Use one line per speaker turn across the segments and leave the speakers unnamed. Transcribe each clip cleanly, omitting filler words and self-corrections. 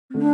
ప్రభునందు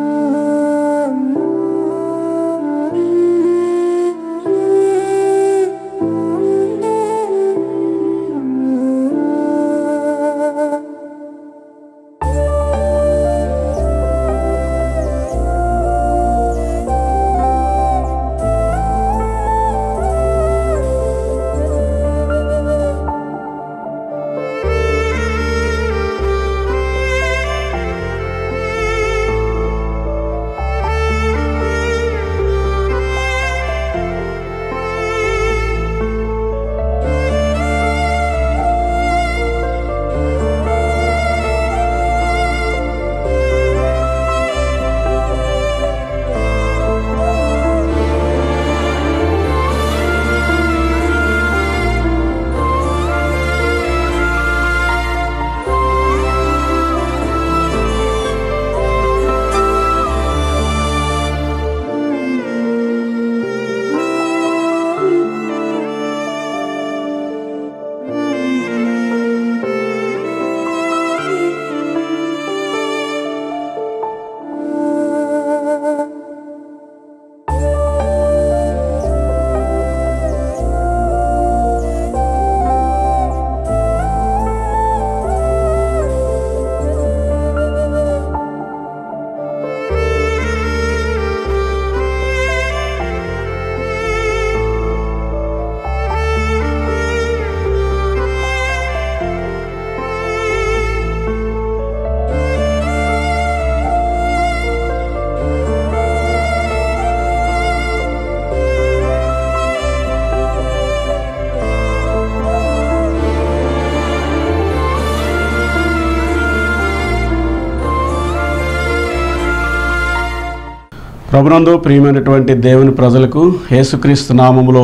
ప్రియమైనటువంటి దేవుని ప్రజలకు యేసుక్రీస్తు నామములో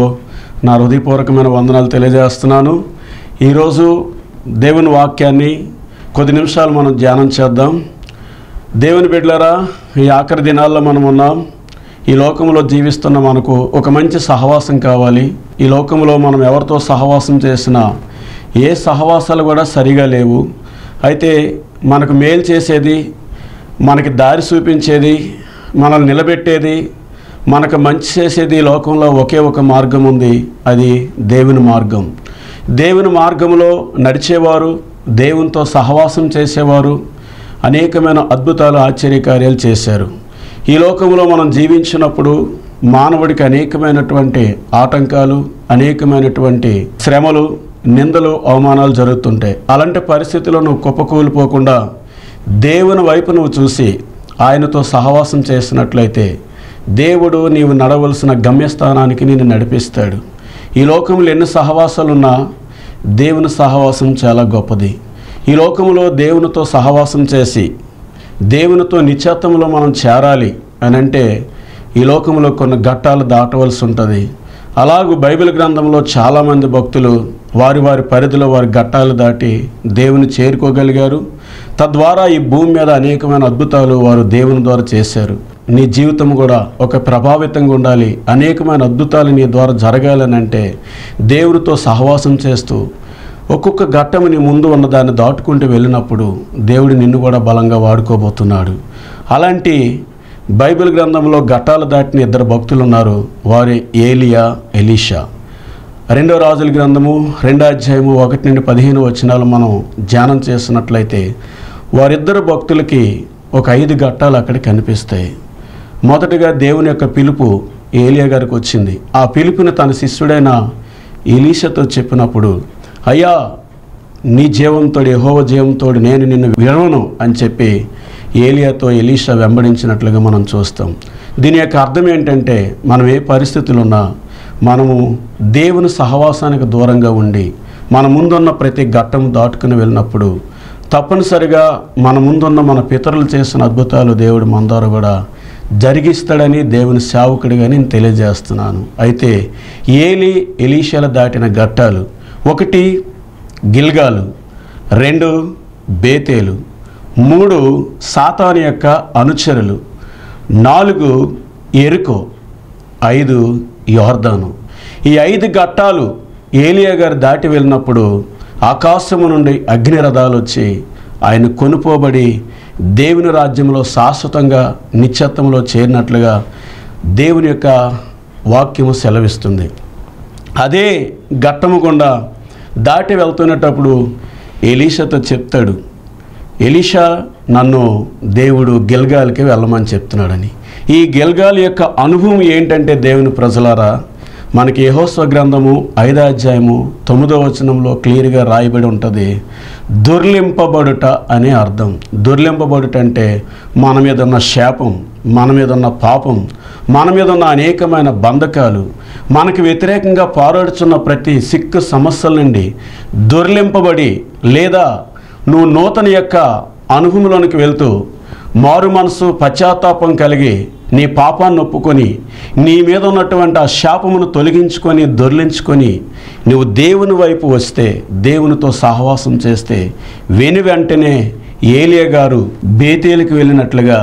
నా హృదయపూర్వకమైన వందనాలు తెలియజేస్తున్నాను. ఈరోజు దేవుని వాక్యాన్ని కొద్ది నిమిషాలు మనం ధ్యానం చేద్దాం. దేవుని బిడ్డలారా, ఈ ఆఖరి దినాల్లో మనం ఉన్నాం. ఈ లోకంలో జీవిస్తున్న మనకు ఒక మంచి సహవాసం కావాలి. ఈ లోకంలో మనం ఎవరితో సహవాసం చేసినా ఏ సహవాసాలు కూడా సరిగా లేవు. అయితే మనకు మేలు చేసేది, మనకి దారి చూపించేది, మనల్ని నిలబెట్టేది, మనకు మంచి చేసేది ఈ లోకంలో ఒకే ఒక మార్గం ఉంది. అది దేవుని మార్గం. దేవుని మార్గంలో నడిచేవారు, దేవునితో సహవాసం చేసేవారు అనేకమైన అద్భుతాలు, ఆశ్చర్యకార్యాలు చేశారు. ఈ లోకంలో మనం జీవించినప్పుడు మానవుడికి అనేకమైనటువంటి ఆటంకాలు, అనేకమైనటువంటి శ్రమలు, నిందలు, అవమానాలు జరుగుతుంటాయి. అలాంటి పరిస్థితుల్లో నువ్వు కుప్పకూలిపోకుండా దేవుని వైపు నువ్వు చూసి ఆయనతో సహవాసం చేసినట్లయితే దేవుడు నీవు నడవలసిన గమ్యస్థానానికి నిన్ను నడిపిస్తాడు. ఈ లోకంలో ఎన్ని సహవాసాలున్నా దేవుని సహవాసం చాలా గొప్పది. ఈ లోకంలో దేవునితో సహవాసం చేసి దేవునితో నిత్యత్వంలో మనం చేరాలి అని అంటే ఈ లోకంలో కొన్ని ఘట్టాలు దాటవలసి ఉంటుంది. అలాగూ బైబిల్ గ్రంథంలో చాలామంది భక్తులు వారి వారి పరిధిలో వారి ఘట్టాలు దాటి దేవుని చేరుకోగలిగారు. తద్వారా ఈ భూమి మీద అనేకమైన అద్భుతాలు వారు దేవుని ద్వారా చేశారు. నీ జీవితం కూడా ఒక ప్రభావితంగా ఉండాలి, అనేకమైన అద్భుతాలు నీ ద్వారా జరగాలని అంటే దేవునితో సహవాసం చేస్తూ ఒక్కొక్క ఘట్టము నీ ముందు ఉన్నదాన్ని దాటుకుంటూ వెళ్ళినప్పుడు దేవుడు నిన్ను కూడా బలంగా వాడుకోబోతున్నాడు. అలాంటి బైబిల్ గ్రంథంలో ఘట్టాలు దాటిన ఇద్దరు భక్తులు ఉన్నారు. వారే ఏలియా, ఎలీషా. 2వ రాజుల గ్రంథము 2వ అధ్యాయము 1 నుండి 15 వచనాలు మనం ధ్యానం చేసినట్లయితే వారిద్దరు భక్తులకి ఒక 5 ఘట్టాలు అక్కడ కనిపిస్తాయి. మొదటగా దేవుని యొక్క పిలుపు ఏలియా గారికి వచ్చింది. ఆ పిలుపుని తన శిష్యుడైన ఎలీషాతో చెప్పినప్పుడు, అయ్యా నీ జీవంతోడు, యెహోవా జీవంతోడు నేను నిన్ను విడవను అని చెప్పి ఏలియాతో ఎలీషా వెంబడించినట్లుగా మనం చూస్తాం. దీని యొక్క అర్థం ఏంటంటే మనం ఏ పరిస్థితులు ఉన్నా మనము దేవుని సహవాసానికి దూరంగా ఉండి మన ముందున్న ప్రతి ఘట్టం దాటుకుని వెళ్ళినప్పుడు తప్పనిసరిగా మన ముందున్న మన పితరులు చేసిన అద్భుతాలు దేవుడు మన ద్వారా కూడా జరిగిస్తాడని దేవుని సేవకుడిగా నేను తెలియజేస్తున్నాను. అయితే ఎలీషాల దాటిన ఘట్టాలు: 1 గిల్గాలు, 2 బేతేలు, 3 సాతాను యొక్క అనుచరులు, 4 ఎరికో, 5 యోర్దాను. ఈ 5 ఘట్టాలు ఏలియా గారు దాటి వెళ్ళినప్పుడు ఆకాశము నుండి అగ్ని రథాలు వచ్చి ఆయన కొనుపోబడి దేవుని రాజ్యంలో శాశ్వతంగా నిత్యత్వంలో చేరినట్లుగా దేవుని యొక్క వాక్యము సెలవిస్తుంది. అదే ఘట్టము గుండా దాటి వెళ్తున్నప్పుడు ఎలీషాతో చెప్తాడు, ఎలీషా నన్ను దేవుడు గిల్గాల్కి వెళ్ళమని చెప్తున్నాడని. ఈ గిల్గాల్ యొక్క అనుభవం ఏంటంటే దేవుని ప్రజలారా, మనకి యెహోషువ గ్రంథము 5వ అధ్యాయము 9వ వచనంలో క్లియర్గా రాయబడి ఉంటుంది. దొర్లింపబడుట అనే అర్థం. దొర్లింపబడుట అంటే మన మీద ఉన్న శాపం, మన మీద ఉన్న పాపం, మన మీద ఉన్న అనేకమైన బంధకాలు, మనకు వ్యతిరేకంగా పోరాడుతున్న ప్రతి సిక్కు సమస్యల నుండి దొర్లింపబడి, లేదా నువ్వు నూతన యొక్క అనుభవంలోనికి వెళ్తూ మారు మనసు పశ్చాత్తాపం కలిగి నీ పాపాన్ని ఒప్పుకొని నీ మీద ఉన్నటువంటి ఆ శాపమును తొలగించుకొని దొర్లించుకొని నువ్వు దేవుని వైపు వస్తే, దేవునితో సహవాసం చేస్తే, వెంటనే ఏలియా గారు బేతేలుకి వెళ్ళినట్లుగా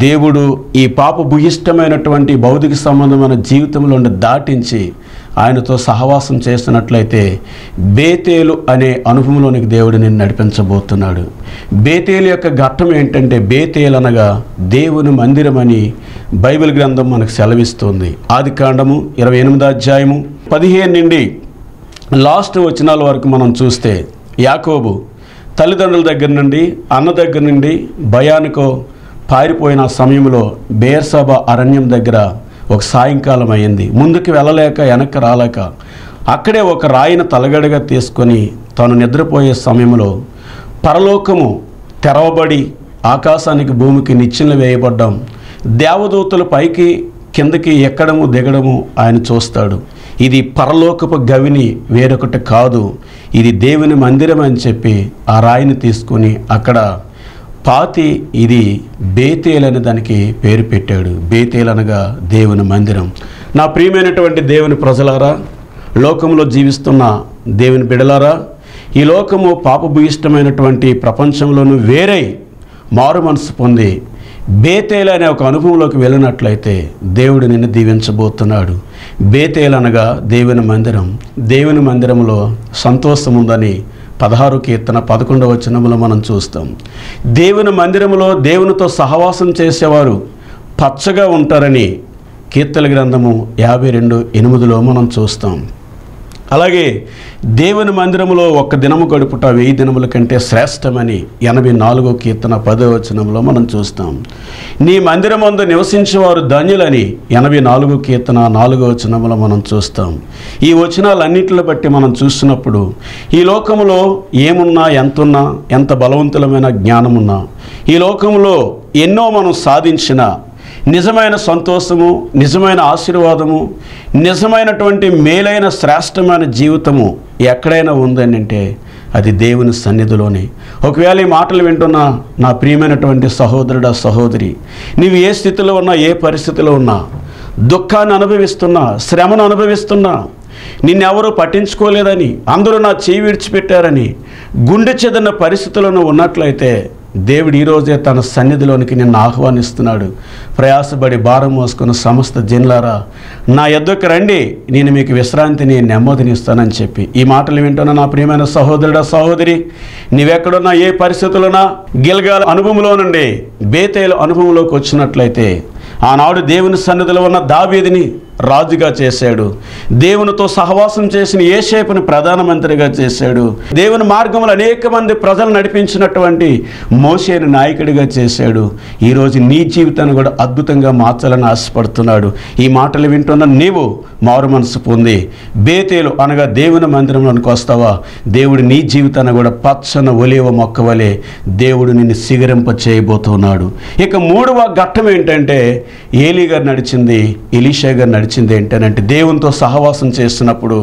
దేవుడు ఈ పాప భూయిష్టమైనటువంటి భౌతిక సంబంధమైన జీవితంలో దాటించి ఆయనతో సహవాసం చేస్తున్నట్లయితే బేతేలు అనే అనుభవంలోనికి దేవుడు నిన్ను నడిపించబోతున్నాడు. బేతేలు యొక్క ఘట్టం ఏంటంటే, బేతేలు అనగా దేవుని మందిరం అని బైబిల్ గ్రంథం మనకు సెలవిస్తుంది. ఆదికాండము 28వ అధ్యాయము 15 నుండి లాస్ట్ వచనాల వరకు మనం చూస్తే, యాకోబు తల్లిదండ్రుల దగ్గర నుండి, అన్న దగ్గర నుండి భయానికో పారిపోయిన సమయంలో బేర్సబా అరణ్యం దగ్గర ఒక సాయంకాలం అయింది. ముందుకు వెళ్ళలేక వెనక్కి రాలేక అక్కడే ఒక రాయిని తలగడగా తీసుకొని తాను నిద్రపోయే సమయంలో పరలోకము తెరవబడి ఆకాశానికి భూమికి నిచ్చెనలు వేయబడ్డం, దేవదూతలు పైకి కిందకి ఎక్కడము దిగడము ఆయన చూస్తాడు. ఇది పరలోకపు గవిని వేరొకటి కాదు, ఇది దేవుని మందిరం అని చెప్పి ఆ రాయిని తీసుకొని అక్కడ పాతి ఇది బేతేల్ అనే దానికి పేరు పెట్టాడు. బేతేల్ అనగా దేవుని మందిరం. నా ప్రియమైనటువంటి దేవుని ప్రజలారా, లోకంలో జీవిస్తున్న దేవుని బిడలారా, ఈ లోకము పాపభూయిష్టమైనటువంటి ప్రపంచంలోనూ వేరై మారు మనసు పొంది బేతేల్ అనే ఒక అనుభవంలోకి వెళ్ళినట్లయితే దేవుడు నిన్ను దీవించబోతున్నాడు. బేతేల్ అనగా దేవుని మందిరం. దేవుని మందిరంలో సంతోషం ఉందని 16వ కీర్తన 11వ వచనంలో మనం చూస్తాం. దేవుని మందిరంలో దేవునితో సహవాసం చేసేవారు పచ్చగా ఉంటారని కీర్తన గ్రంథము 52:8లో మనం చూస్తాం. అలాగే దేవుని మందిరంలో ఒక్క దినము గడుపుట 1000 దినముల కంటే శ్రేష్టమని 84వ కీర్తన 10వ వచనంలో మనం చూస్తాం. నీ మందిరమందు నివసించేవారు ధన్యులని 84వ కీర్తన 4వ వచనంలో మనం చూస్తాం. ఈ వచనాలన్నింటిని బట్టి మనం చూస్తున్నప్పుడు ఈ లోకంలో ఏమున్నా, ఎంతున్నా, ఎంత బలవంతులమైన జ్ఞానమున్నా, ఈ లోకంలో ఎన్నో మనం సాధించినా నిజమైన సంతోషము, నిజమైన ఆశీర్వాదము, నిజమైనటువంటి మేలైన శ్రేష్టమైన జీవితము ఎక్కడైనా ఉందని అంటే అది దేవుని సన్నిధిలోనే. ఒకవేళ ఈ మాటలు వింటున్నా నా ప్రియమైనటువంటి సహోదరుడా, సహోదరి, నీవు ఏ స్థితిలో ఉన్నా, ఏ పరిస్థితిలో ఉన్నా, దుఃఖాన్ని అనుభవిస్తున్నా, శ్రమను అనుభవిస్తున్నా, నిన్నెవరూ పట్టించుకోలేదని, అందరూ నా చేయి విడిచిపెట్టారని గుండె చెదరిన పరిస్థితులను ఉన్నట్లయితే దేవుడు ఈరోజే తన సన్నిధిలోనికి నిన్ను ఆహ్వానిస్తున్నాడు. ప్రయాసపడి భారం మోసుకున్న సమస్త జనులారా నా యొద్దకు రండి, నేను మీకు విశ్రాంతిని, నెమ్మదినిస్తానని చెప్పి ఈ మాటలు వింటున్న నా ప్రియమైన సహోదరుడా, సహోదరి, నీవెక్కడున్నా, ఏ పరిస్థితులున్నా, గిల్గాల్ అనుభవంలో నుండి బేతేలు అనుభవంలోకి వచ్చినట్లయితే ఆనాడు దేవుని సన్నిధిలో ఉన్న దావీదుని రాజుగా చేశాడు. దేవునితో సహవాసం చేసిన యేషేపుని ప్రధానమంత్రిగా చేశాడు. దేవుని మార్గంలో అనేక మంది ప్రజలు నడిపించినటువంటి మోషేని నాయకుడిగా చేశాడు. ఈరోజు నీ జీవితాన్ని కూడా అద్భుతంగా మార్చాలని ఆశపడుతున్నాడు. ఈ మాటలు వింటున్న నీవు మారు మనసు పొంది బేతేలు అనగా దేవుని మందిరంలోనికి వస్తావా, దేవుడు నీ జీవితాన్ని కూడా పచ్చని ఒలీవ మొక్క వలె దేవుడు నిన్ను సిగరింప చేయబోతున్నాడు. ఇక 3వ ఘట్టం ఏంటంటే, ఏలీ గారు నడిచింది, ఎలీషా గారు నడిచింది ఏంటంటే, దేవునితో సహవాసం చేస్తున్నప్పుడు,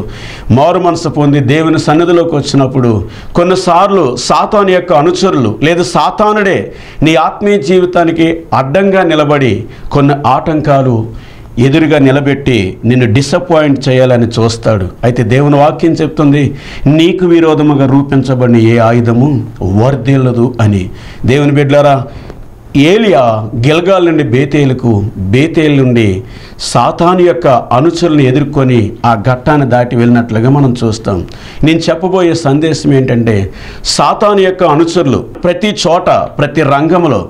మారు మనసు పొంది దేవుని సన్నిధిలోకి వచ్చినప్పుడు కొన్నిసార్లు సాతాను యొక్క అనుచరులు లేదా సాతానుడే నీ ఆత్మీయ జీవితానికి అడ్డంగా నిలబడి కొన్ని ఆటంకాలు ఎదురుగా నిలబెట్టి నిన్ను డిసప్పాయింట్ చేయాలని చూస్తాడు. అయితే దేవుని వాక్యం చెప్తుంది, నీకు విరోధముగా రూపించబడిన ఏ ఆయుధము వర్ధిల్లదు అని. దేవుని బిడ్డలారా, ఏలియా గిల్గాల్ నుండి బేతేలుకు, బేతేలు నుండి సాతాను యొక్క అనుచరులను ఎదుర్కొని ఆ ఘట్టాన్ని దాటి వెళ్ళినట్లుగా మనం చూస్తాం. నేను చెప్పబోయే సందేశం ఏంటంటే, సాతాను యొక్క అనుచరులు ప్రతి చోట, ప్రతి రంగంలో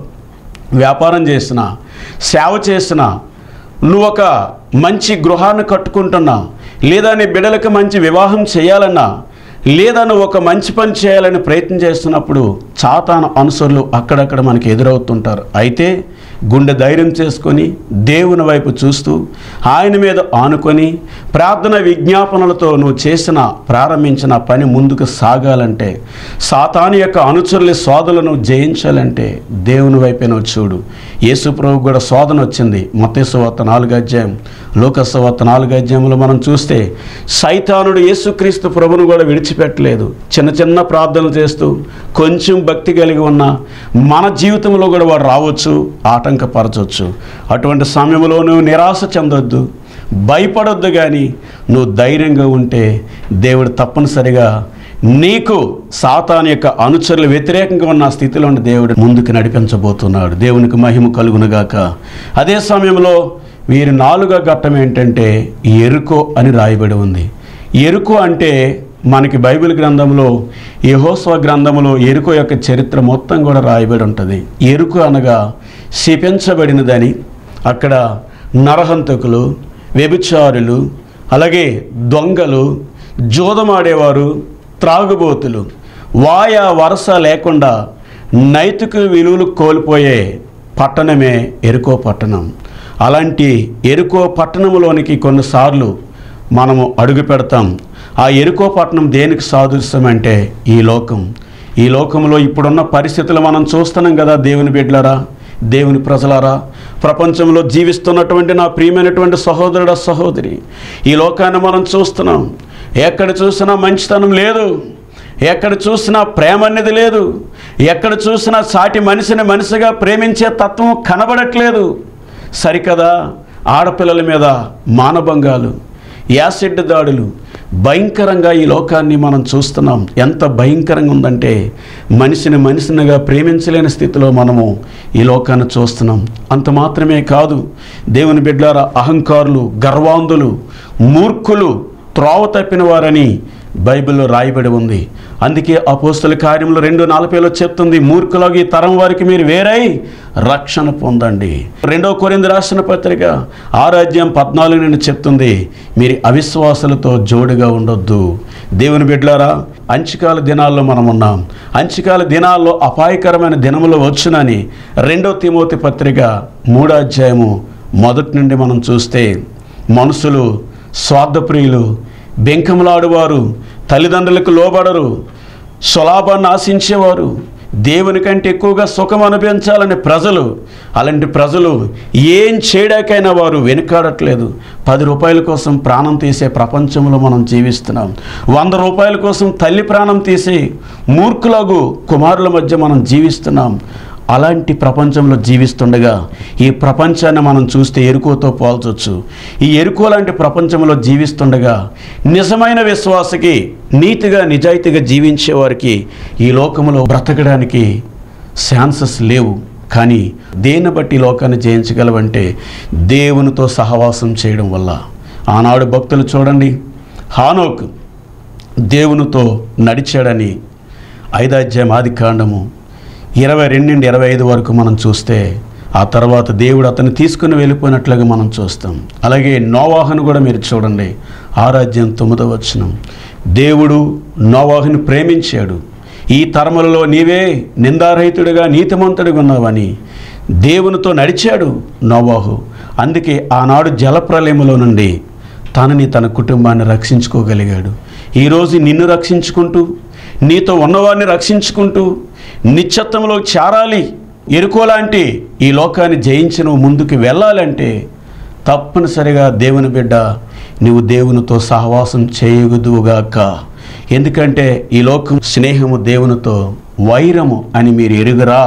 వ్యాపారం చేసినా, సేవ చేసినా, నువ్వు ఒక మంచి గృహాన్ని కట్టుకుంటున్నా, లేదా నీ బిడ్డలకు మంచి వివాహం చేయాలన్నా, లేదా నువ్వు ఒక మంచి పని చేయాలని ప్రయత్నం చేస్తున్నప్పుడు సాతాను అనుసరులు అక్కడక్కడ మనకి ఎదురవుతుంటారు. అయితే గుండె ధైర్యం చేసుకొని దేవుని వైపు చూస్తూ ఆయన మీద ఆనుకొని ప్రార్థన విజ్ఞాపనలతో నువ్వు ప్రారంభించిన పని ముందుకు సాగాలంటే, సాతాను యొక్క అనుచరుల శోధనలను జయించాలంటే దేవుని వైపే నువ్వు చూడు. యేసు ప్రభువు కూడా శోధన వచ్చింది. మత్తయి సువార్త 4వ అధ్యాయం, లూకా సువార్త 4వ అధ్యాయంలో మనం చూస్తే సైతానుడు యేసుక్రీస్తు ప్రభువును కూడా విడిచిపెట్టలేదు. చిన్న చిన్న ప్రార్థనలు చేస్తూ కొంచెం భక్తి కలిగి ఉన్న మన జీవితంలో కూడా వాడు రావచ్చు, ఆటంకపరచవచ్చు. అటువంటి సమయంలో నువ్వు నిరాశ చెందొద్దు, భయపడొద్దు. కానీ నువ్వు ధైర్యంగా ఉంటే దేవుడు తప్పనిసరిగా నీకు సాతాను యొక్క అనుచరులు వ్యతిరేకంగా ఉన్న స్థితిలో దేవుడు ముందుకు నడిపించబోతున్నాడు. దేవునికి మహిమ కలుగునుగాక. అదే సమయంలో వీరి 4వ ఘట్టం ఏంటంటే యెరికో అని రాయబడి ఉంది. యెరికో అంటే మనకి బైబిల్ గ్రంథంలో, యెహోషువ గ్రంథంలో యెరికో యొక్క చరిత్ర మొత్తం కూడా రాయబడి ఉంటుంది. యెరికో అనగా శపించబడినదని, అక్కడ నరహంతకులు, వ్యభిచారులు, అలాగే దొంగలు, జూదమాడేవారు, త్రాగుబోతులు, వరస లేకుండా నైతిక విలువలు కోల్పోయే పట్టణమే యెరికో పట్టణం. అలాంటి యెరికో పట్టణంలోనికి కొన్నిసార్లు మనము అడుగు పెడతాం. ఆ యెరికో పట్టణం దేనికి సాదృశ్యం అంటే ఈ లోకంలో ఇప్పుడున్న పరిస్థితులు మనం చూస్తున్నాం కదా. దేవుని బిడ్డలారా, దేవుని ప్రజలారా, ప్రపంచంలో జీవిస్తున్నటువంటి నా ప్రియమైనటువంటి సహోదరుడా, సహోదరి, ఈ లోకాన్ని మనం చూస్తున్నాం. ఎక్కడ చూసినా మంచితనం లేదు, ఎక్కడ చూసినా ప్రేమ అనేది లేదు, ఎక్కడ చూసినా సాటి మనిషిని మనిషిగా ప్రేమించే తత్వం కనబడట్లేదు. సరికదా, ఆడపిల్లల మీద మానభంగాలు, యాసిడ్ దాడులు, భయంకరంగా ఈ లోకాన్ని మనం చూస్తున్నాం. ఎంత భయంకరంగా ఉందంటే మనిషినిగా ప్రేమించలేని స్థితిలో మనము ఈ లోకాన్ని చూస్తున్నాం. అంత మాత్రమే కాదు, దేవుని బిడ్డలారా, అహంకారులు, గర్వాంధులు, మూర్ఖులు, త్రోవ తప్పిన వారని బైబిల్లో రాయబడి ఉంది. అందుకే అపోస్తల కార్యములు 2:40లో చెప్తుంది, మూర్ఖులకు ఈ తరం వారికి మీరు వేరై రక్షణ పొందండి. 2వ కొరింథీ రాసిన పత్రిక 6వ అధ్యాయం 14 నుండి చెప్తుంది, మీరు అవిశ్వాసులతో జోడుగా ఉండొద్దు. దేవుని బిడ్డలారా, అంచికాల దినాల్లో మనం ఉన్నాం. అంచికాల దినాల్లో అపాయకరమైన దినములు వచ్చునని 2వ తిమోతి పత్రిక 3వ అధ్యాయము 1 నుండి మనం చూస్తే, మనుషులు స్వార్థప్రియులు, బెంకములాడువారు, తల్లిదండ్రులకు లోబడరు, స్వలాభాన్ని ఆశించేవారు, దేవుని కంటే ఎక్కువగా సుఖం అనుభవించాలని ప్రజలు, అలాంటి ప్రజలు ఏం చేయడానికైనా వారు వెనుకాడట్లేదు. 10 రూపాయల కోసం ప్రాణం తీసే ప్రపంచంలో మనం జీవిస్తున్నాం. 100 రూపాయల కోసం తల్లి ప్రాణం తీసే మూర్ఖులకు కుమారుల మధ్య మనం జీవిస్తున్నాం. అలాంటి ప్రపంచంలో జీవిస్తుండగా ఈ ప్రపంచాన్ని మనం చూస్తే యెరికోతో పోల్చొచ్చు. ఈ యెరికో లాంటి ప్రపంచంలో జీవిస్తుండగా నిజమైన విశ్వాసకి, నీతిగా నిజాయితీగా జీవించేవారికి ఈ లోకంలో బ్రతకడానికి ఛాన్సెస్ లేవు. కానీ దేన్ని బట్టి లోకాన్ని జయించగలవంటే దేవునితో సహవాసం చేయడం వల్ల. ఆనాడు భక్తులు చూడండి, హానోకు దేవునితో నడిచాడని 5వ అధ్యాయం ఆదికాండము 22 నుండి 25 వరకు మనం చూస్తే, ఆ తర్వాత దేవుడు అతన్ని తీసుకుని వెళ్ళిపోయినట్లుగా మనం చూస్తాం. అలాగే నోవాహును కూడా మీరు చూడండి, 6వ అధ్యాయం 9వ వచనం, దేవుడు నోవాహును ప్రేమించాడు, ఈ తరములలో నీవే నిందారహితుడిగా నీతిమంతుడిగా ఉన్నావని దేవునితో నడిచాడు నోవాహు. అందుకే ఆనాడు జలప్రలయములో నుండి తనని, తన కుటుంబాన్ని రక్షించుకోగలిగాడు. ఈరోజు నిన్ను రక్షించుకుంటూ, నీతో ఉన్నవారిని రక్షించుకుంటూ నిత్యత్వంలో చేరాలి. యెరికో లాంటి ఈ లోకాన్ని జయించి నువ్వు ముందుకు వెళ్ళాలంటే తప్పనిసరిగా దేవుని బిడ్డ, నువ్వు దేవునితో సహవాసం చేయగుదువుగాక. ఎందుకంటే ఈ లోకం స్నేహము దేవునితో వైరము అని మీరు ఎరుగరా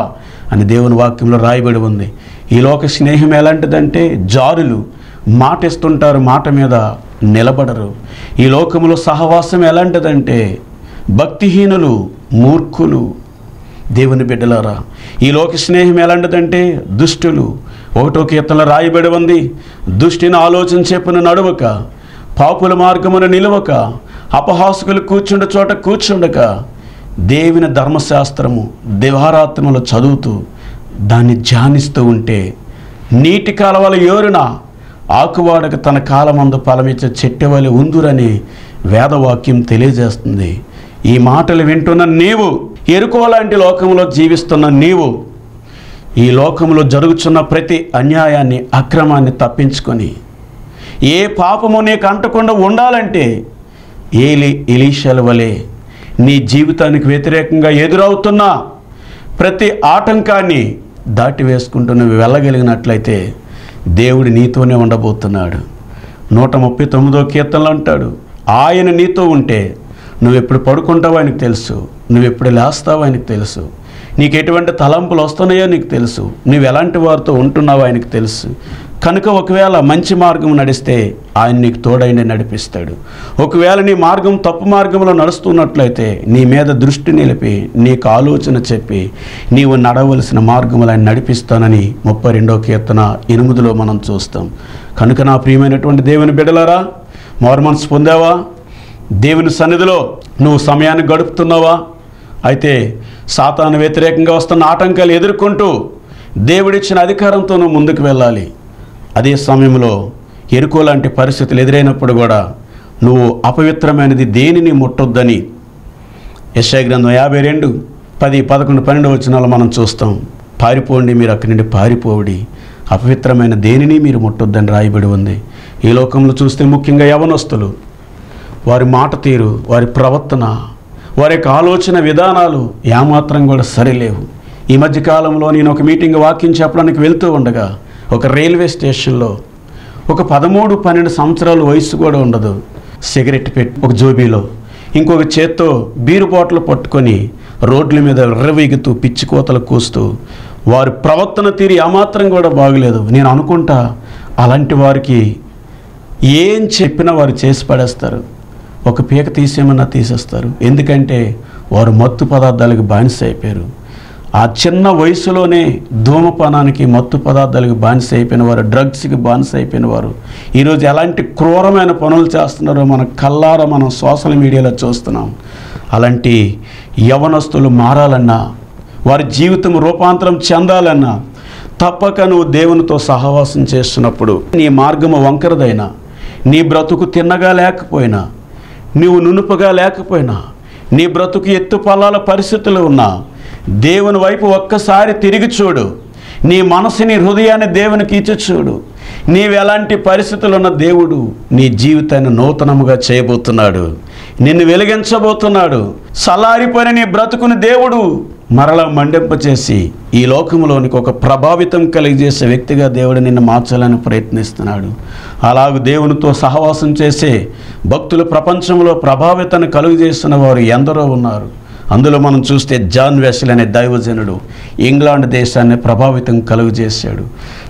అని దేవుని వాక్యంలో రాయబడి ఉంది. ఈ లోక స్నేహం ఎలాంటిదంటే జారులు, మాట ఇస్తుంటారు, మాట మీద నిలబడరు. ఈ లోకంలో సహవాసం ఎలాంటిదంటే భక్తిహీనులు, మూర్ఖులు, దేవుని బిడ్డలారా, ఈ లోక స్నేహం ఎలాంటిదంటే దుష్టులు. 1వ కీర్తనలో రాయబడి ఉంది, దుష్టిని ఆలోచన చెప్పున నడువక, పాపుల మార్గమున నిలువక, అపహాసకులు కూర్చుండ చోట కూర్చుండక, దేవుని ధర్మశాస్త్రము దివారాత్మలు చదువుతూ దాన్ని ధ్యానిస్తూ ఉంటే నీటి కాలవల యోరున ఆకువాడక తన కాలమందు ఫలమిచ్చే చెట్టెవలి ఉందురని వేదవాక్యం తెలియజేస్తుంది. ఈ మాటలు వింటున్న నీవు, ఎరుకో లాంటి లోకంలో జీవిస్తున్న నీవు, ఈ లోకంలో జరుగుతున్న ప్రతి అన్యాయాన్ని, అక్రమాన్ని తప్పించుకొని ఏ పాపము నీకు అంటకుండా ఉండాలంటే ఎలీషాల వలె నీ జీవితానికి వ్యతిరేకంగా ఎదురవుతున్న ప్రతి ఆటంకాన్ని దాటివేసుకుంటూ నువ్వు వెళ్ళగలిగినట్లయితే దేవుడు నీతోనే ఉండబోతున్నాడు. 139వ కీర్తనలో అంటాడు, ఆయన నీతో ఉంటే నువ్వెప్పుడు పడుకుంటావో ఆయనకు తెలుసు, నువ్వెప్పుడు లేస్తావో ఆయనకు తెలుసు, నీకు ఎటువంటి తలంపులు వస్తున్నాయో నీకు తెలుసు, నువ్వు ఎలాంటి వారితో ఉంటున్నావో ఆయనకు తెలుసు. కనుక ఒకవేళ మంచి మార్గం నడిస్తే ఆయన నీకు తోడైన నడిపిస్తాడు. ఒకవేళ నీ మార్గం తప్పు మార్గంలో నడుస్తున్నట్లయితే నీ మీద దృష్టి నిలిపి నీకు ఆలోచన చెప్పి నీవు నడవలసిన మార్గములు ఆయన నడిపిస్తానని 32వ కీర్తన 8లో మనం చూస్తాం. కనుక నా ప్రియమైనటువంటి దేవుని బిడ్డలారా, మారుమనసు పొందావా? దేవుని సన్నిధిలో నువ్వు సమయాన్ని గడుపుతున్నావా? అయితే సాతాను వ్యతిరేకంగా వస్తున్న ఆటంకాలు ఎదుర్కొంటూ దేవుడిచ్చిన అధికారంతో నువ్వు ముందుకు వెళ్ళాలి. అదే సమయంలో ఎరుకో లాంటి పరిస్థితులు ఎదురైనప్పుడు కూడా నువ్వు అపవిత్రమైనది దేనిని ముట్టొద్దని యెషయా గ్రంథం 52, 10, 11, 12 వచనాలు మనం చూస్తాం. పారిపోండి, మీరు అక్కడి నుండి పారిపోవడి, అపవిత్రమైన దేనిని మీరు ముట్టొద్దని రాయబడి ఉంది. ఈ లోకంలో చూస్తే ముఖ్యంగా యవనస్తులు, వారి మాట తీరు, వారి ప్రవర్తన, వారి యొక్క ఆలోచన విధానాలు ఏమాత్రం కూడా సరిలేవు. ఈ మధ్యకాలంలో నేను ఒక మీటింగ్ వాక్యం చెప్పడానికి వెళ్తూ ఉండగా ఒక రైల్వే స్టేషన్లో ఒక 13, 12 సంవత్సరాల వయసు కూడా ఉండదు, సిగరెట్ పెట్టి ఒక జోబీలో ఇంకొక చేత్తో బీరు బాటిల్ పట్టుకొని రోడ్ల మీద ఎర్రవీగుతూ పిచ్చి కోతలు కూస్తూ వారి ప్రవర్తన తీరి ఏమాత్రం కూడా బాగలేదు. నేను అనుకుంటా అలాంటి వారికి ఏం చెప్పినా వారు చేసి పడేస్తారు. ఒక పీక తీసేమన్నా తీసేస్తారు. ఎందుకంటే వారు మత్తు పదార్థాలకు బానిస అయిపోయారు. ఆ చిన్న వయసులోనే ధూమపానానికి, మత్తు పదార్థాలకు బానిస అయిపోయిన వారు, డ్రగ్స్కి బానిస అయిపోయిన వారు ఈరోజు ఎలాంటి క్రూరమైన పనులు చేస్తున్నారో మన కళ్ళారా మనం సోషల్ మీడియాలో చూస్తున్నాం. అలాంటి యవనస్తులు మారాలన్నా, వారి జీవితం రూపాంతరం చెందాలన్నా తప్పక నువ్వు దేవునితో సహవాసం చేస్తున్నప్పుడు నీ మార్గము వంకరదైనా, నీ బ్రతుకు తిన్నగా లేకపోయినా, నీవు నునుపుగా లేకపోయినా, నీ బ్రతుకు ఎత్తు పల్లాల పరిస్థితులు ఉన్నా దేవుని వైపు ఒక్కసారి తిరిగి చూడు. నీ మనసుని, హృదయాన్ని దేవునికి ఇచ్చి చూడు. నీవు ఎలాంటి పరిస్థితులు ఉన్న దేవుడు నీ జీవితాన్ని నూతనముగా చేయబోతున్నాడు, నిన్ను వెలిగించబోతున్నాడు. సలారిపోయిన నీ బ్రతుకుని దేవుడు మరలా మండింపచేసి ఈ లోకంలోనికి ఒక ప్రభావితం కలిగజేసే వ్యక్తిగా దేవుడు నిన్ను మార్చాలని ప్రయత్నిస్తున్నాడు. అలాగే దేవునితో సహవాసం చేసే భక్తులు ప్రపంచంలో ప్రభావితాన్ని కలుగజేస్తున్న వారు ఎందరో ఉన్నారు. అందులో మనం చూస్తే జాన్ వెస్లీ అనే దైవజనుడు ఇంగ్లాండ్ దేశాన్ని ప్రభావితం కలుగజేశాడు.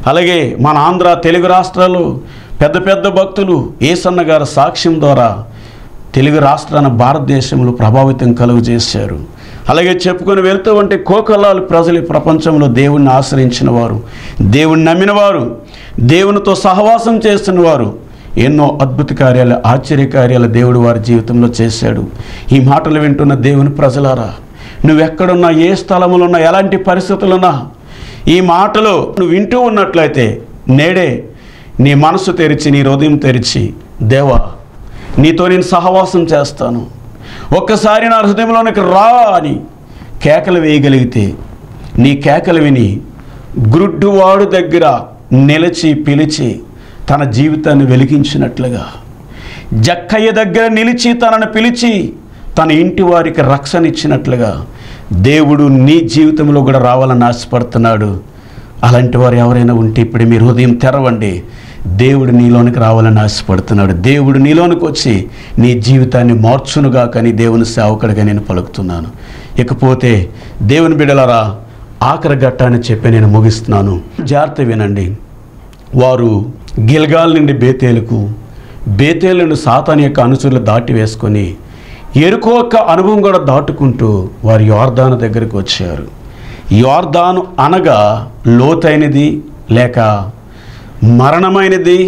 అలాగే మన ఆంధ్ర, తెలుగు రాష్ట్రాలు పెద్ద పెద్ద భక్తులు యేసన్న గారి సాక్ష్యం ద్వారా తెలుగు రాష్ట్రాన్ని, భారతదేశంలో ప్రభావితం కలుగజేశారు. అలాగే చెప్పుకొని వెళ్తూ ఉంటే కోకొల్లాలు ప్రజలు ప్రపంచంలో దేవుణ్ణి ఆశ్రయించిన వారు, దేవుణ్ణి నమ్మిన వారు, దేవునితో సహవాసం చేస్తున్న వారు ఎన్నో అద్భుత కార్యాలు, ఆశ్చర్య కార్యాలు దేవుడు వారి జీవితంలో చేశాడు. ఈ మాటలు వింటున్న దేవుని ప్రజలారా, నువ్వెక్కడున్నా, ఏ స్థలంలో ఉన్నా, ఎలాంటి పరిస్థితులున్నా ఈ మాటలు నువ్వు వింటూ ఉన్నట్లయితే నేడే నీ మనసు తెరిచి, నీ హృదయం తెరిచి, దేవా నీతో నేను సహవాసం చేస్తాను, ఒక్కసారి నా హృదయంలోనికి రా అని కేకలు వేయగలిగితే, నీ కేకలు విని గుడ్డువాడు దగ్గర నిలిచి పిలిచి తన జీవితాన్ని వెలిగించినట్లుగా, జక్కయ్య దగ్గర నిలిచి తనను పిలిచి తన ఇంటి వారికి రక్షణ ఇచ్చినట్లుగా దేవుడు నీ జీవితంలో కూడా రావాలని ఆశపడుతున్నాడు. అలాంటి వారు ఎవరైనా ఉంటే ఇప్పుడు మీ హృదయం తెరవండి. దేవుడు నీలోనికి రావాలని ఆశపడుతున్నాడు. దేవుడు నీలోనికి వచ్చి నీ జీవితాన్ని మార్చునుగా కానీ దేవుని సేవకుడిగా నేను పలుకుతున్నాను. ఇకపోతే దేవుని బిడ్డలారా, ఆఖరి ఘట్టాన్ని చెప్పి నేను ముగిస్తున్నాను. జాగ్రత్త వినండి. వారు గిల్గాల్ నుండి బేతేలుకు, బేతేలు నుండి సాతాను యొక్క అనుచరులు దాటి వేసుకొని యెరికో యొక్క అనుభవం కూడా దాటుకుంటూ వారు యోర్దాను దగ్గరికి వచ్చారు. యోర్దాను అనగా లోతైనది లేక మరణమైనది,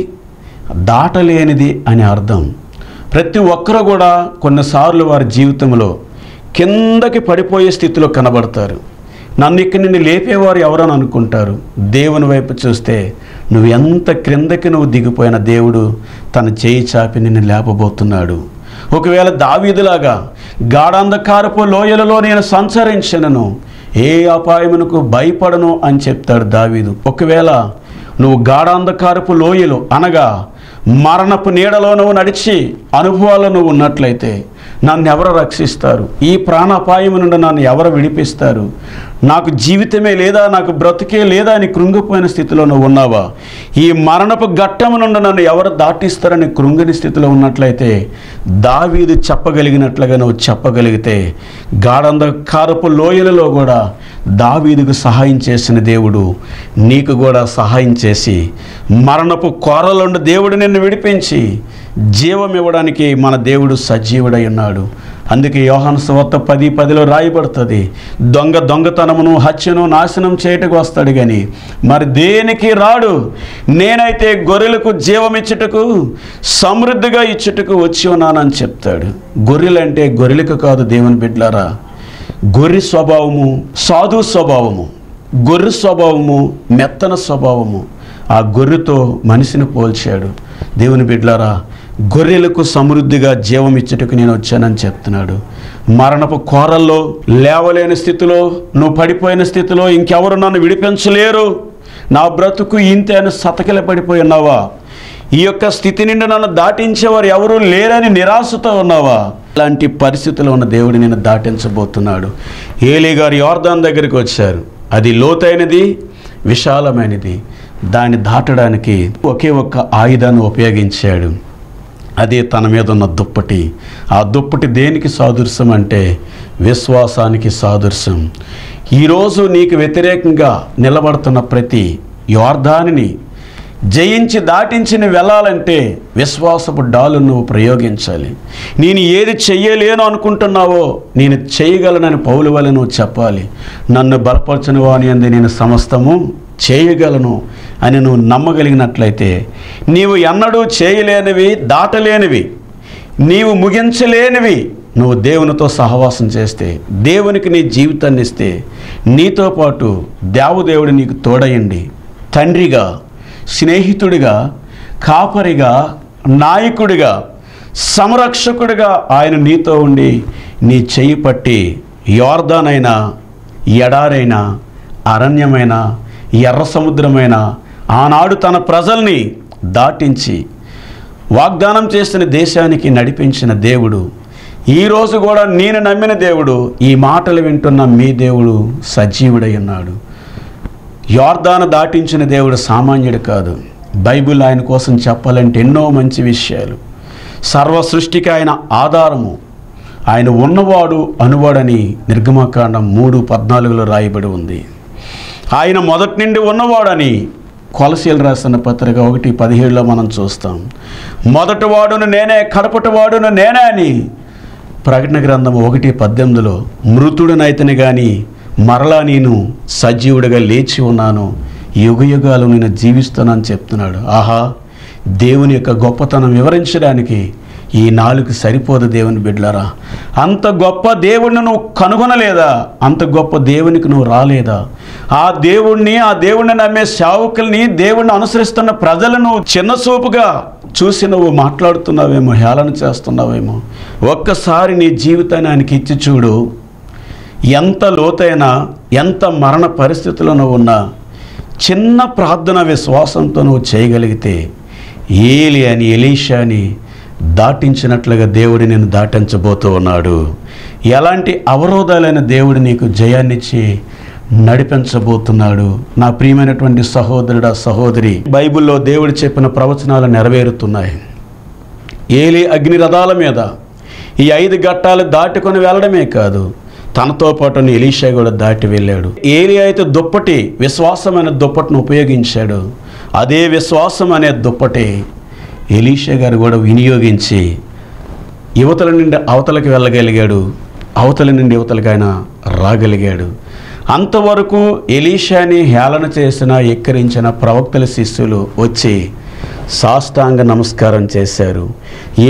దాటలేనిది అని అర్థం. ప్రతి ఒక్కరు కూడా కొన్నిసార్లు వారి జీవితంలో కిందకి పడిపోయే స్థితిలో కనబడతారు. నన్ను ఇక్కడి నుండి లేపేవారు ఎవరని అనుకుంటారు. దేవుని వైపు చూస్తే నువ్వు ఎంత క్రిందకి నువ్వు దిగిపోయిన దేవుడు తన చేయి చాపి నిన్ను లేపబోతున్నాడు. ఒకవేళ దావీదులాగా గాఢాంధకారపు లోయలలో నేను సంచరించనను, ఏ అపాయమునకు భయపడను అని చెప్తాడు దావీదు. ఒకవేళ నువ్వు గాఢాంధకారపు లోయలు అనగా మరణపు నీడలో నువ్వు నడిచి అనుభవాల్లో నువ్వు ఉన్నట్లయితే నన్ను ఎవరు రక్షిస్తారు? ఈ ప్రాణాపాయము నుండి నన్ను ఎవరు విడిపిస్తారు? నాకు జీవితమే లేదా, నాకు బ్రతికే లేదా అని కృంగిపోయిన స్థితిలో నువ్వు ఉన్నావా? ఈ మరణపు ఘట్టము నుండి నన్ను ఎవరు దాటిస్తారని కృంగిని స్థితిలో ఉన్నట్లయితే దావీదు చెప్పగలిగినట్లుగా నువ్వు చెప్పగలిగితే గాఢాంధకారపు లోయలలో కూడా దావీదుకు సహాయం చేసిన దేవుడు నీకు కూడా సహాయం చేసి మరణపు కోరలుండి దేవుడు నిన్ను విడిపించి జీవం ఇవ్వడానికి మన దేవుడు సజీవుడై ఉన్నాడు. అందుకే యోహాను సువార్త 10:10 రాయబడుతుంది, దొంగతనమును హత్యను నాశనం చేయటకు వస్తాడు కానీ మరి దేనికి రాడు. నేనైతే గొర్రెలకు జీవం ఇచ్చుటకు సమృద్ధిగా ఇచ్చుటకు వచ్చి ఉన్నానని చెప్తాడు. గొర్రెలంటే గొర్రెలకు కాదు దేవుని బిడ్డలారా. గొర్రె స్వభావము సాధు స్వభావము, గొర్రె స్వభావము మెత్తన స్వభావము. ఆ గొర్రెతో మనిషిని పోల్చాడు. దేవుని బిడ్డలారా, గొర్రెలకు సమృద్ధిగా జీవం ఇచ్చుటకు నేను వచ్చానని చెప్తున్నాడు. మరణపు కోరల్లో లేవలేని స్థితిలో నువ్వు పడిపోయిన స్థితిలో ఇంకెవరు నన్ను విడిపించలేరు, నా బ్రతుకు ఇంతే అని సతకిల పడిపోయి ఉన్నావా? ఈ యొక్క స్థితి నుండి నన్ను దాటించేవారు ఎవరూ లేరని నిరాశతో ఉన్నావా? అలాంటి పరిస్థితుల్లో ఉన్న దేవుడు నేను దాటించబోతున్నాడు. ఏలీ గారు యోర్దాను దగ్గరికి వచ్చారు. అది లోతైనది, విశాలమైనది. దాన్ని దాటడానికి ఒకే ఒక్క ఆయుధాన్ని ఉపయోగించాడు. అదే తన మీద ఉన్న దుప్పటి. ఆ దుప్పటి దేనికి సాదృశ్యం అంటే విశ్వాసానికి సాదృశ్యం. ఈరోజు నీకు వ్యతిరేకంగా నిలబడుతున్న ప్రతి యోర్దానిని జయించి దాటించి నువ్వు వెళ్ళాలంటే విశ్వాసపు డాలు నువ్వు ప్రయోగించాలి. నేను ఏది చెయ్యలేను అనుకుంటున్నావో నేను చేయగలనని పౌలు వలె నువ్వు చెప్పాలి. నన్ను బలపరచని వాని యందు నేను సమస్తము చేయగలను అని నువ్వు నమ్మగలిగినట్లయితే నీవు ఎన్నడూ చేయలేనివి, దాటలేనివి, నీవు ముగించలేనివి నువ్వు దేవునితో సహవాసం చేస్తే, దేవునికి నీ జీవితాన్ని ఇస్తే, నీతో పాటు దేవదేవుడు నీకు తోడయండి. తండ్రిగా, స్నేహితుడిగా, కాపరిగా, నాయకుడిగా, సంరక్షకుడిగా ఆయన నీతో ఉండి నీ చెయ్యి పట్టి యోర్దానైనా, ఎడారైనా, అరణ్యమైన, ఎర్ర సముద్రమైన ఆనాడు తన ప్రజల్ని దాటించి వాగ్దానం చేసిన దేశానికి నడిపించిన దేవుడు ఈరోజు కూడా నేను నమ్మిన దేవుడు, ఈ మాటలు వింటున్న మీ దేవుడు సజీవుడై ఉన్నాడు. యోర్దాను దాటించిన దేవుడు సామాన్యుడు కాదు. బైబిల్ ఆయన కోసం చెప్పాలంటే ఎన్నో మంచి విషయాలు. సర్వ సృష్టికి ఆయన ఆధారము, ఆయన ఉన్నవాడు అనువాడని నిర్గమకాండం 3:14 రాయబడి ఉంది. ఆయన మొదటి నుండి ఉన్నవాడని కొలసీలు రాసిన పత్రిక 1:17 మనం చూస్తాం. మొదటి వాడును నేనే, కడపటి వాడును నేనే అని ప్రకటన గ్రంథం 1:18 మృతుడనైతేనే కానీ మరలా నేను సజీవుడిగా లేచి ఉన్నాను, యుగయుగాలు నేను జీవిస్తానని చెప్తున్నాడు. ఆహా, దేవుని యొక్క గొప్పతనం వివరించడానికి ఈ నాలుగు సరిపోదు దేవుని బిడ్డలారా. అంత గొప్ప దేవుణ్ణి నువ్వు కనుగొనలేదా? అంత గొప్ప దేవునికి నువ్వు రాలేదా? ఆ దేవుణ్ణి నమ్మే సేవకుల్ని, దేవుణ్ణి అనుసరిస్తున్న ప్రజలను చిన్న చూపుగా చూసి నువ్వు మాట్లాడుతున్నావేమో, హేళన చేస్తున్నావేమో. ఒక్కసారి నీ జీవితాన్ని ఆయనకి ఇచ్చి చూడు. ఎంత లోతైన, ఎంత మరణ పరిస్థితిలో నువ్వు ఉన్నా చిన్న ప్రార్థన విశ్వాసంతో నువ్వు చేయగలిగితే ఏలి అని, ఎలీషాని దాటించినట్లుగా దేవుడు నేను దాటించబోతూ ఉన్నాడు. ఎలాంటి అవరోధాలైన దేవుడు నీకు జయాన్నిచ్చి నడిపించబోతున్నాడు. నా ప్రియమైనటువంటి సహోదరుడా, సహోదరి, బైబిల్లో దేవుడు చెప్పిన ప్రవచనాలు నెరవేరుతున్నాయి. ఏలి అగ్ని రథాల మీద ఈ 5 ఘట్టాలు దాటుకొని వెళ్ళడమే కాదు, తనతో పాటు ఎలీషా కూడా దాటి వెళ్ళాడు. ఏలి అయితే దుప్పటి, విశ్వాసమైన దుప్పటిని ఉపయోగించాడు. అదే విశ్వాసం అనే దుప్పటి ఎలీషా గారు కూడా వినియోగించి యువతల నుండి అవతలకి వెళ్ళగలిగాడు, అవతల నుండి యువతలకి ఆయన రాగలిగాడు. అంతవరకు ఎలీషాని హేళన చేసిన, ఎక్కిరించిన ప్రవక్తల శిష్యులు వచ్చి సాష్టాంగ నమస్కారం చేశారు.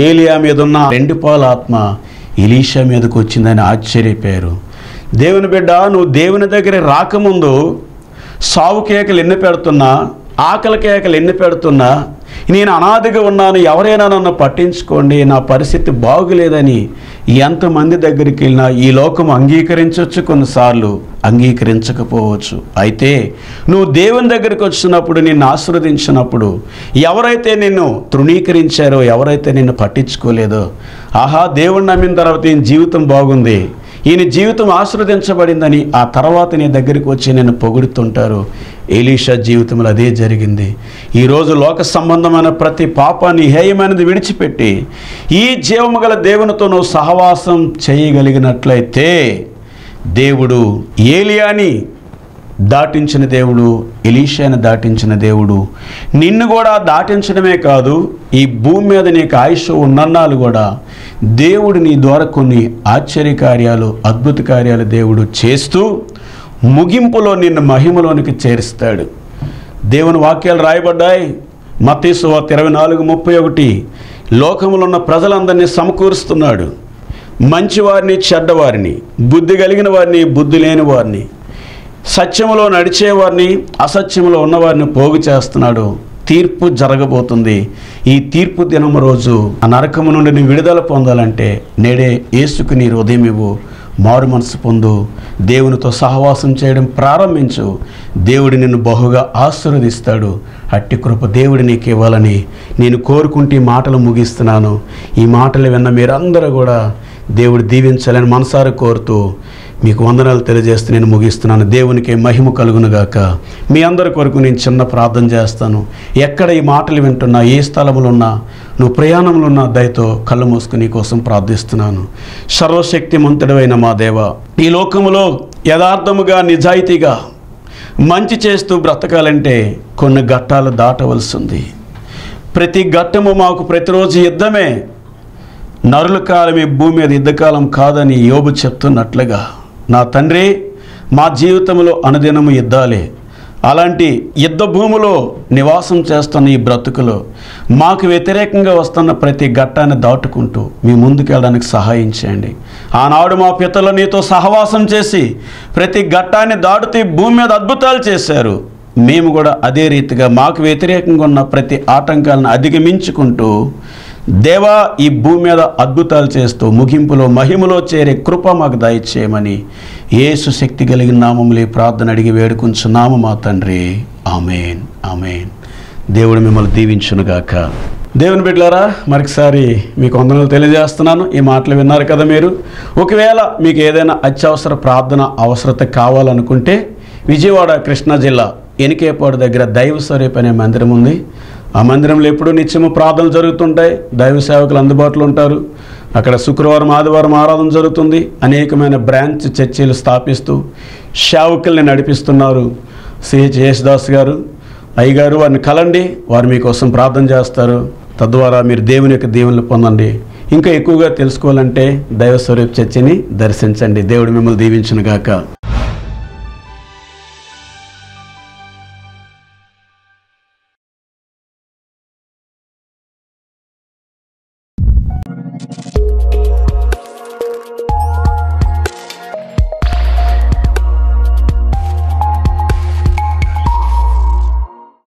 ఏలియా మీద ఉన్న 2 పాల ఆత్మ ఎలీషా మీదకు వచ్చిందని ఆశ్చర్యపోయారు. దేవుని బిడ్డ, నువ్వు దేవుని దగ్గర రాకముందు సావు కేకలు ఎన్ని పెడుతున్నా, ఆకలి కేకలు ఎన్ని పెడుతున్నా, నేను అనాథగా ఉన్నాను, ఎవరైనా నన్ను పట్టించుకోండి, నా పరిస్థితి బాగులేదని ఎంతమంది దగ్గరికి వెళ్ళినా ఈ లోకం అంగీకరించవచ్చు, కొన్నిసార్లు అంగీకరించకపోవచ్చు. అయితే నువ్వు దేవుని దగ్గరికి వచ్చినప్పుడు, నిన్ను ఆశీర్వదించినప్పుడు, ఎవరైతే నిన్ను తృణీకరించారో, ఎవరైతే నిన్ను పట్టించుకోలేదో, ఆహా దేవుణ్ణి నమ్మిన తర్వాత ఈయన జీవితం బాగుంది, ఈయన జీవితం ఆశీర్వదించబడిందని ఆ తర్వాత నీ దగ్గరికి వచ్చి నేను పొగుడుతుంటారు. ఎలీషా జీవితంలో అదే జరిగింది. ఈరోజు లోక సంబంధమైన ప్రతి పాపాన్ని, హేయమైనది విడిచిపెట్టి ఈ జీవము గల దేవునితో నువ్వు సహవాసం చేయగలిగినట్లయితే దేవుడు ఏలియాని దాటించిన దేవుడు, ఎలీషాని దాటించిన దేవుడు నిన్ను కూడా దాటించడమే కాదు, ఈ భూమి మీద నీకు ఆయుష్ ఉన్నన్నాళ్ళు కూడా దేవుడు నీ ద్వారా కొన్ని ఆశ్చర్యకార్యాలు, అద్భుత కార్యాలు దేవుడు చేస్తూ ముగింపులో నిన్ను మహిమలోనికి చేరుస్తాడు. దేవుని వాక్యాలు రాయబడ్డాయి. మత్తయి సువార్త 24:31 లోకములో ఉన్న ప్రజలందరినీ సమకూరుస్తున్నాడు. మంచివారిని, చెడ్డవారిని, బుద్ధి కలిగిన వారిని, బుద్ధి లేని వారిని, సత్యములో నడిచేవారిని, అసత్యములో ఉన్నవారిని పోగు చేస్తున్నాడు. తీర్పు జరగబోతుంది. ఈ తీర్పు దినం రోజు ఆ నరకము నుండి నీ విడుదల పొందాలంటే నేడే యేసుకు నీ హృదయం ఇవ్వు, మారు మనసు పొందు, దేవునితో సహవాసం చేయడం ప్రారంభించు. దేవుడు నిన్ను బహుగా ఆశీర్వదిస్తాడు. అట్టి కృప దేవుడు నీకు ఇవ్వాలని నేను కోరుకుంటే ఈ మాటలు ముగిస్తున్నాను. ఈ మాటలు విన్న మీరందరూ కూడా దేవుడు దీవించాలని మనసారా కోరుతూ మీకు వందనాలు తెలియజేస్తూ నేను ముగిస్తున్నాను. దేవునికి మహిమ కలుగునుగాక. మీ అందరి కొరకు నేను చిన్న ప్రార్థన చేస్తాను. ఎక్కడ ఈ మాటలు వింటున్నా, ఏ స్థలంలో ఉన్నా, నువ్వు ప్రయాణంలో ఉన్న దయతో కళ్ళు మూసుకుని కోసం ప్రార్థిస్తున్నాను. సర్వశక్తిమంతుడైన మా దేవ, ఈ లోకములో యథార్థముగా, నిజాయితీగా మంచి చేస్తూ బ్రతకాలంటే కొన్ని ఘట్టాలు దాటవలసి ఉంది. ప్రతి ఘట్టము మాకు ప్రతిరోజు యుద్ధమే. నరుల కాలం ఈ భూమి మీద యుద్ధకాలం కాదని యోబు చెప్తున్నట్లుగా నా తండ్రి, మా జీవితంలో అనుదినము యుద్ధాలే. అలాంటి యుద్ధ భూమిలో నివాసం చేస్తున్న ఈ బ్రతుకులో మాకు వ్యతిరేకంగా వస్తున్న ప్రతి ఘట్టాన్ని దాటుకుంటూ మీ ముందుకెళ్ళడానికి సహాయం చేయండి. ఆనాడు మా పితరులు నీతో సహవాసం చేసి ప్రతి ఘట్టాన్ని దాటుతూ భూమి మీద అద్భుతాలు చేశారు. మేము కూడా అదే రీతిగా మాకు వ్యతిరేకంగా ఉన్న ప్రతి ఆటంకాలను అధిగమించుకుంటూ దేవా ఈ భూమి మీద అద్భుతాలు చేస్తూ ముగింపులో మహిమలో చేరే కృప మాకు దయచేయమని యేసు శక్తి కలిగిన నామములో ప్రార్థన అడిగి వేడుకుంటున్నాము మా తండ్రి. ఆమేన్, ఆమేన్. దేవుడు మిమ్మల్ని దీవించునుగాక. దేవుని బిడ్డలారా, మరొకసారి మీకు వందనాలు తెలియజేస్తున్నాను. ఈ మాటలు విన్నారు కదా మీరు. ఒకవేళ మీకు ఏదైనా అత్యవసర ప్రార్థన అవసరత కావాలనుకుంటే విజయవాడ, కృష్ణా జిల్లా ఎనికేపాడు దగ్గర దైవ స్వరూప్ అనే మందిరం ఉంది. ఆ మందిరంలో ఎప్పుడూ నిత్యము ప్రార్థనలు జరుగుతుంటాయి. దైవ సేవకులు అందుబాటులో ఉంటారు. అక్కడ శుక్రవారం, ఆదివారం ఆరాధన జరుగుతుంది. అనేకమైన బ్రాంచ్ చర్చీలు స్థాపిస్తూ సేవకుల్ని నడిపిస్తున్నారు. సిహెచ్ యేసుదాస్ గారు, అయ్యగారు, వారిని కలండి. వారు మీకోసం ప్రార్థన చేస్తారు. తద్వారా మీరు దేవుని యొక్క దీవెనలు పొందండి. ఇంకా ఎక్కువగా తెలుసుకోవాలంటే దైవ స్వరూప్ చర్చిని దర్శించండి. దేవుడు మిమ్మల్ని దీవించునుగాక.